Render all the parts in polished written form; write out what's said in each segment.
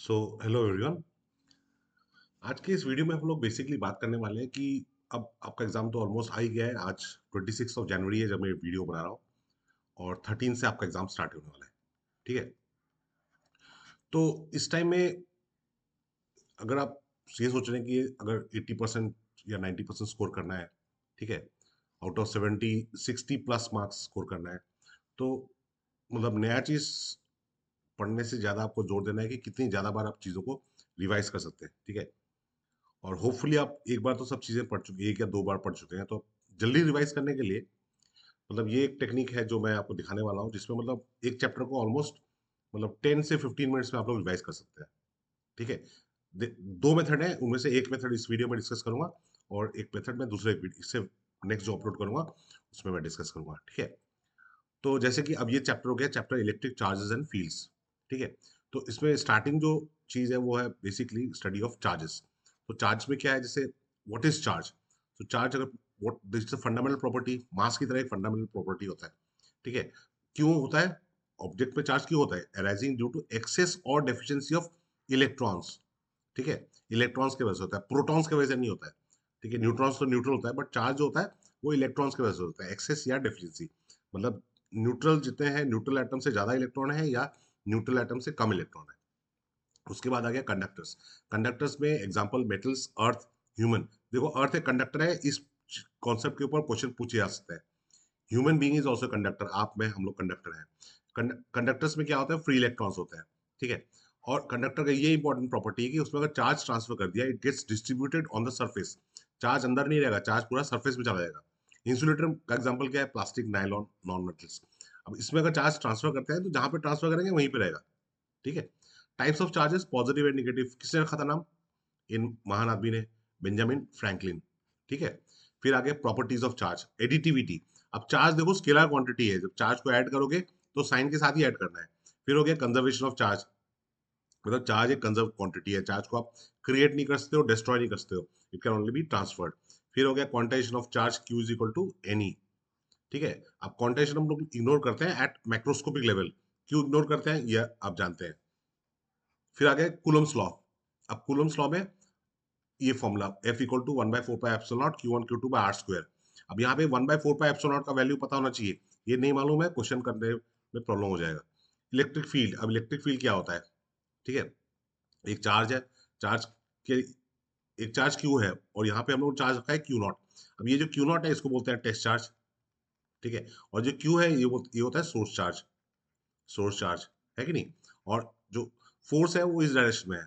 So hello everyone. आज के इस वीडियो में हम लोग बेसिकली बात करने वाले हैं कि अब आपका एग्जाम तो ऑलमोस्ट आ ही गया है। आज 26 जनवरी है जब मैं वीडियो बना रहा हूँ और 13 से आपका एग्जाम स्टार्ट होने वाला है। ठीक है, तो इस टाइम में अगर आप ये सोच रहे हैं कि अगर 80% या 90% स्कोर करना है, ठीक है, out of 70 60 plus marks score करना है, तो मतलब नया चीज पढ़ने से ज्यादा आपको जोर देना है कि कितनी ज्यादा बार आप चीजों को रिवाइज कर सकते हैं। ठीक है, और होपफुली आप एक बार तो सब चीजें पढ़ चुके, एक या दो बार पढ़ चुके हैं, तो जल्दी रिवाइज करने के लिए मतलब ये एक टेक्निक है जो मैं आपको दिखाने वाला हूँ, जिसमें मतलब एक चैप्टर को ऑलमोस्ट मतलब 10 से 15 मिनट्स में आप लोग रिवाइज कर सकते हैं। ठीक है, दो मेथड है, उनमें से एक मेथड इस वीडियो में डिस्कस करूंगा और एक मेथड मैं दूसरे इससे नेक्स्ट जो अपलोड करूंगा उसमें मैं डिस्कस करूंगा। ठीक है, तो जैसे कि अब ये चैप्टर हो गया, chapter electric charges and fields. ठीक है, तो इसमें स्टार्टिंग जो चीज है वो है बेसिकली स्टडी ऑफ चार्जेस। तो चार्ज में क्या है, जैसे व्हाट इज चार्ज। तो चार्ज अगर व्हाट दिस फंडामेंटल प्रॉपर्टी, मास की तरह एक फंडामेंटल प्रॉपर्टी होता है। ठीक है, क्यों होता है, ऑब्जेक्ट पे चार्ज क्यों होता है, अराइजिंग ड्यू टू एक्सेस और डेफिशिएंसी ऑफ इलेक्ट्रॉन्स। ठीक है, इलेक्ट्रॉन्स की वजह से होता है, प्रोटॉन्स की वजह से नहीं होता है। ठीक है, न्यूट्रॉन्स तो न्यूट्रल होता है, बट चार्ज जो होता है वो इलेक्ट्रॉन्स की वजह से होता है, एक्सेस या डेफिशिएंसी। मतलब न्यूट्रल जितने हैं, न्यूट्रल एटम से ज्यादा इलेक्ट्रॉन है या न्यूट्रल एटम से कम इलेक्ट्रॉन है। उसके बाद आ गया कंडक्टर्स। कंडक्टर्स में एग्जांपल मेटल्स, अर्थ, ह्यूमन। देखो, अर्थ एक कंडक्टर है, इस कॉन्सेप्ट के ऊपर क्वेश्चन पूछे जा सकता है। Human being is also conductor, आप में हम लोग कंडक्टर हैं। कंडक्टर्स में क्या होता है, फ्री इलेक्ट्रॉन्स होते हैं। ठीक है, और कंडक्टर का ये इंपॉर्टेंट प्रॉपर्टी है कि उसमें अगर चार्ज ट्रांसफर कर दिया, it gets distributed on the surface. Charge अंदर नहीं रहेगा, चार्ज पूरा सरफेस में चला जाएगा। इंसुलेटर का एग्जांपल क्या है, प्लास्टिक, नायलॉन, नॉन मेटल्स। अब इसमें अगर चार्ज ट्रांसफर करते हैं तो जहां पे ट्रांसफर करेंगे वहीं पे रहेगा। ठीक है, types of charges positive and negative, किसने रखा था नाम, इन महान आदमी ने, बेंजामिन फ्रैंकलिन। ठीक है, फिर आगे प्रॉपर्टीज ऑफ चार्ज, एडिटिविटी। अब चार्ज देखो स्केलर क्वांटिटी है, जब चार्ज को ऐड करोगे तो साइन के साथ ही ऐड करना है। फिर हो गया कंजर्वेशन ऑफ चार्ज, मतलब चार्ज एक कंजर्व क्वांटिटी है, चार्ज को आप क्रिएट नहीं कर सकते हो, डिस्ट्रॉय नहीं कर सकते हो, it can only be transferred. फिर हो गया quantization of charge, q is equal to n e. ठीक है, अब क्वांटाइजेशन हम लोग इग्नोर करते हैं एट मैक्रोस्कोपिक लेवल, क्यों इग्नोर करते हैं ये आप जानते हैं। फिर आ गया कूलम्स लॉ। अब कूलम्स लॉ में ये formula F equal to 1/4 pi epsilon naught Q1 Q2 by R²। अब यहाँ पे 1/4 पाई एप्सिलॉन नॉट का वैल्यू पता होना चाहिए, ये नहीं मालूम है क्वेश्चन करने में प्रॉब्लम हो जाएगा। इलेक्ट्रिक फील्ड, अब इलेक्ट्रिक फील्ड क्या होता है। ठीक है, एक चार्ज है, चार्ज के एक चार्ज क्यू है और यहाँ पे हम लोग चार्ज रखा है Q0। अब ये जो Q0 है इसको बोलते हैं टेस्ट चार्ज। ठीक है, और जो Q है ये होता है सोर्स चार्ज। सोर्स चार्ज है कि नहीं, और जो फोर्स है वो इस डायरेक्शन में है।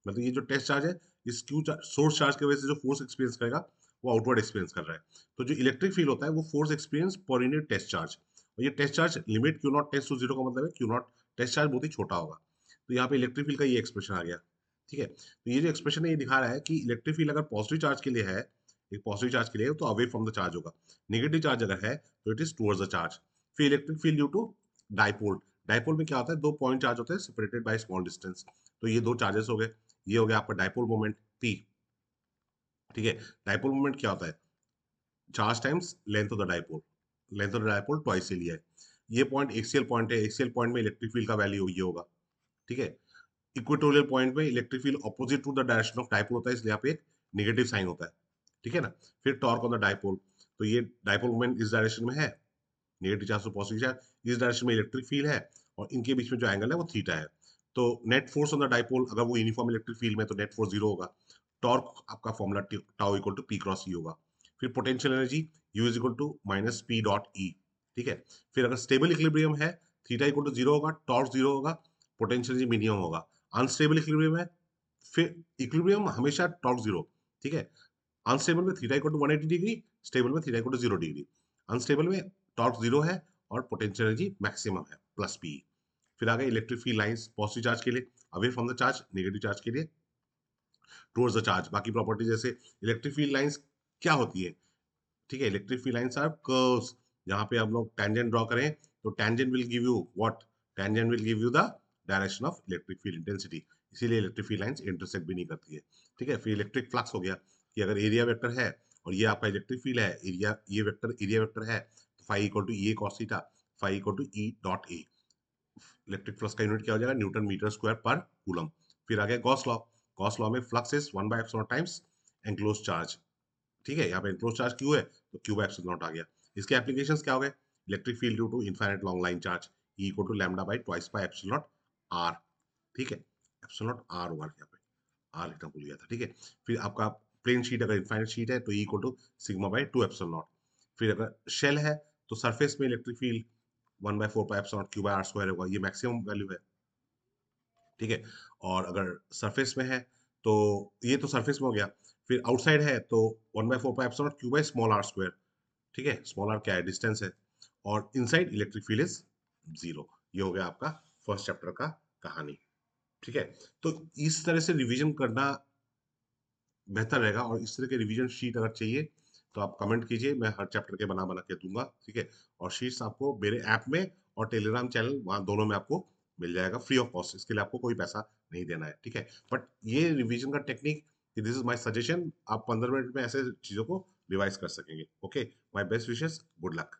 मतलब ये जो टेस्ट चार्ज है, इस क्यू सोर्स चार्ज की वजह से जो फोर्स एक्सपीरियंस करेगा वो आउटवर्ड एक्सपीरियंस कर रहा है। तो जो इलेक्ट्रिक फील्ड होता है वो force experience per unit test charge. और ये test charge limit Q0 tends to zero का मतलब है Q0 टेस्ट चार्ज बहुत ही छोटा होगा। तो यहाँ पे इलेक्ट्रिक फील्ड का ये एक्सप्रेशन आ गया। ठीक है, तो ये जो एक्सप्रेशन है ये दिखा रहा है कि इलेक्ट्रिक फील्ड अगर पॉजिटिव चार्ज के लिए है, एक पॉजिटिव चार्ज के लिए तो अवे फ्रॉम द चार्ज होगा, नेगेटिव चार्ज अगर है तो it is towards the charge. फिर electric field due to dipole. Dipole में क्या होता है, दो पॉइंट चार्ज होते हैं सेपरेटेड बाय स्मॉल डिस्टेंस। तो ये दो चार्जेस हो गए, ये हो गया आपका डाइपोल मोमेंट पी। ठीक है, डाइपोल मोमेंट क्या होता है, charge times length of the dipole, length of the dipole twice से लिया है। ये पॉइंट एक्सियल पॉइंट है, एक्सियल पॉइंट में इलेक्ट्रिक फील्ड का वैल्यू ये होगा। ठीक है, इक्वेटोरियल पॉइंट में electric field opposite to the direction of dipole होता है, इसलिए यहाँ पे एक नेगेटिव साइन होता है। ठीक है ना, फिर टॉर्क ऑन द डाइपोल, तो ये डाइपोल मोमेंट इस डायरेक्शन में है, negative charge to positive charge, इस डायरेक्शन में इलेक्ट्रिक फील्ड है और इनके बीच में जो एंगल है वो थीटा है। तो net force on the dipole, अगर वो यूनिफॉर्म इलेक्ट्रिक फील्ड में तो नेट फोर्स जीरो होगा। टॉर्क आपका formula tau equal to P cross E होगा। फिर potential energy U is equal to minus P dot E. ठीक है, फिर अगर स्टेबल इक्विलिब्रियम है, थीटा इक्वल टू जीरो होगा, टॉर्क जीरो होगा, पोटेंशियल एनर्जी मिनिमम होगा। अनस्टेबल इक्विलिब्रियम है, फिर इक्विलिब्रियम हमेशा टॉर्क जीरो। ठीक है, अनस्टेबल में theta equal to 180 degree, stable में theta equal to 0 degree. Unstable में टॉर्क जीरो है और पोटेंशियल एनर्जी मैक्सिमम है प्लस पी। फिर आ गए electric field lines, positive charge के लिए away from the charge, negative charge के लिए टुवर्ड्स द चार्ज। बाकी प्रॉपर्टी जैसे इलेक्ट्रिक फील्ड लाइंस क्या होती है। ठीक है, electric field lines are curves. जहां पे हम लोग टेंजेंट ड्रॉ करें तो tangent will give you what, tangent will give you the direction of electric field intensity. इसीलिए इलेक्ट्रिक फील्ड लाइंस इंटरसेक्ट भी नहीं करती है। ठीक है, फिर इलेक्ट्रिक फ्लक्स हो गया कि अगर एरिया वेक्टर है और ये आपका इलेक्ट्रिक फील्ड है, एरिया ये वेक्टर एरिया वेक्टर है, तो phi equal to A cos theta, phi equal to E dot A. Electric flux का यूनिट क्या हो जाएगा, न्यूटन मीटर स्क्वायर पर कूलम। फिर आ गया गॉस लॉ। गॉस लॉ में flux is 1/ε times enclose charge. ठीक है, यहाँ पे एनक्लोज चार्ज क्यू है तो Q/ε आ गया। इसके एप्लीकेशंस क्या हो गए? Electric field due to infinite long line charge E equal to lambda by twice by epsilon naught r. ठीक है, एप्सिलॉन नॉट आर होगा यहाँ पे, आर लिखना भूल गया था। ठीक है, फिर आपका प्लेन शीट अगर इनफाइनाइट शीट है तो E equal to sigma by 2 epsilon naught. फिर अगर शेल है तो सरफेस में electric field 1/4 pi epsilon naught Q/r square होगा, ये मैक्सिमम वैल्यू है। ठीक है, और अगर सरफेस में है तो ये तो सरफेस में हो गया। फिर आउटसाइड है तो 1/4 pi epsilon naught Q by small r square. ठीक है, स्मॉल आर क्या है? डिस्टेंस है। और inside electric field is zero. ये हो गया आपका फर्स्ट चैप्टर का कहानी। ठीक है, तो इस तरह से रिवीजन करना बेहतर रहेगा, और इस तरह के रिवीजन शीट अगर चाहिए तो आप कमेंट कीजिए, मैं हर चैप्टर के बना बना के दूंगा। ठीक है, और शीट्स आपको मेरे ऐप में और टेलीग्राम चैनल, वहाँ दोनों में आपको मिल जाएगा फ्री ऑफ कॉस्ट। इसके लिए आपको कोई पैसा नहीं देना है। ठीक है, बट ये रिवीजन का technique, this is my suggestion, आप 15 मिनट में ऐसे चीजों को रिवाइज कर सकेंगे। Okay, my best wishes, good luck.